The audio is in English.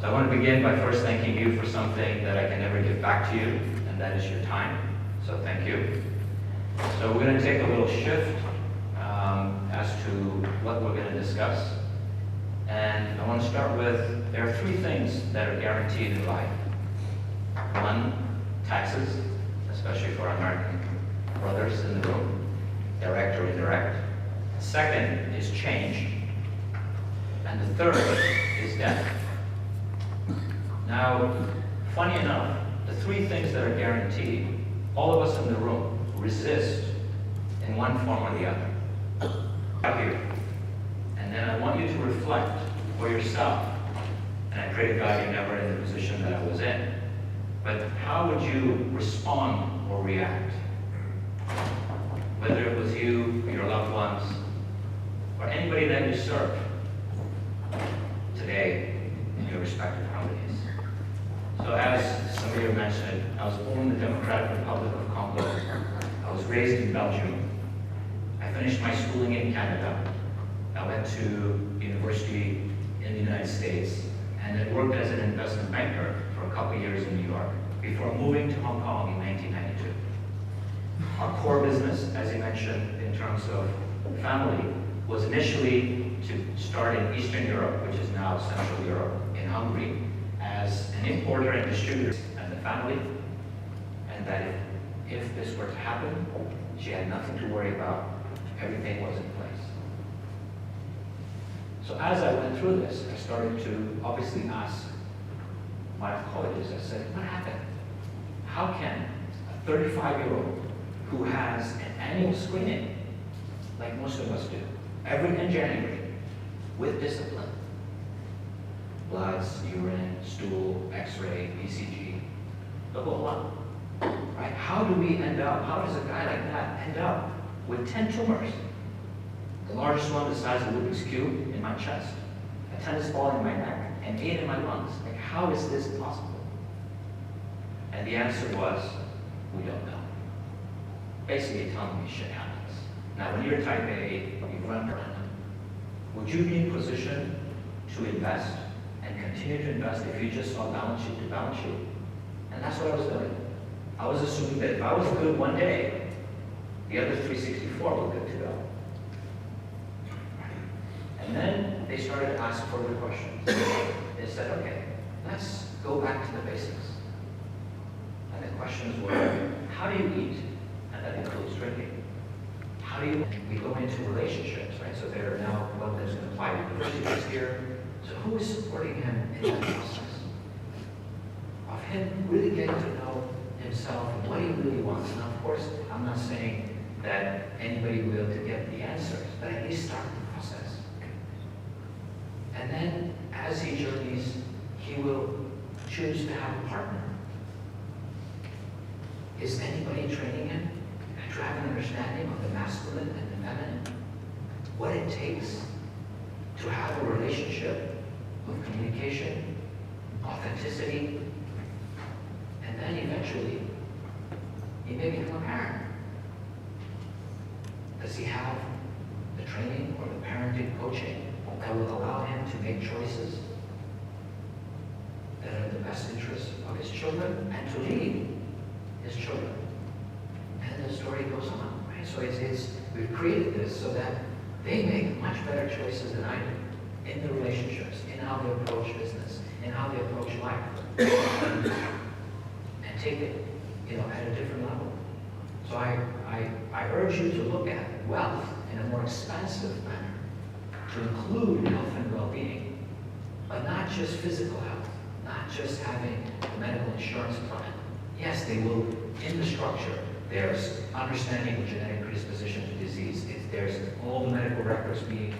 So I want to begin by first thanking you for something that I can never give back to you, and that is your time. So thank you. So we're going to take a little shift as to what we're going to discuss. And I want to start with, there are three things that are guaranteed in life. One, taxes, especially for our American brothers in the room, direct or indirect. Second is change. And the third is death. Now, funny enough, the three things that are guaranteed, all of us in the room resist in one form or the other. Out here. And then I want you to reflect for yourself. And I pray to God you're never in the position that I was in. But how would you respond or react? Whether it was you, or your loved ones, or anybody that you serve today in your respective companies. So as some of you mentioned, I was born in the Democratic Republic of Congo. I was raised in Belgium. I finished my schooling in Canada. I went to university in the United States and then worked as an investment banker for a couple years in New York before moving to Hong Kong in 1992. Our core business, as you mentioned, in terms of family, was initially to start in Eastern Europe, which is now Central Europe, in Hungary, as an importer and distributor and the family, and that if this were to happen, she had nothing to worry about. Everything was in place. So as I went through this, I started to obviously ask my oncologists, I said, what happened? How can a 35-year-old who has an annual screening, like most of us do, in January, with discipline, bloods, urine, stool, x-ray, ECG, the whole lot, right? How do we end up, how does a guy like that end up with 10 tumors? The largest one the size of a Rubik's Cube in my chest, a tennis ball in my neck, and 8 in my lungs. Like, how is this possible? And the answer was, we don't know. Basically telling me shit happens. Now, when you're type A, you run around. Would you be in position to invest and continue to invest if you just saw balance sheet to balance sheet? And that's what I was doing. I was assuming that if I was good one day, the other 364 were good to go. And then they started to ask further questions. They said, okay, let's go back to the basics. And the questions were, how do you eat? And that includes drinking. How do you, we go into relationships, right? So there are now, well, there's an applied universities here. So who is supporting him in that process? Of him really getting to know himself and what he really wants. And of course, I'm not saying that anybody will be able to get the answers, but at least start the process. And then, as he journeys, he will choose to have a partner. Is anybody training him to have an understanding of the masculine and the feminine? What it takes to have a relationship of communication, authenticity, and then eventually, he may become a parent. Does he have the training or the parenting coaching that will allow him to make choices that are in the best interest of his children and to lead his children? And the story goes on, right? So we've created this so that they make much better choices than I do in the relationships, in how they approach business, in how they approach life, and take it, at a different level. So I urge you to look at wealth in a more expansive manner, to include health and well-being, but not just physical health, not just having a medical insurance plan. Yes, they will, in the structure, there's understanding the genetic predisposition to disease. There's all the medical records being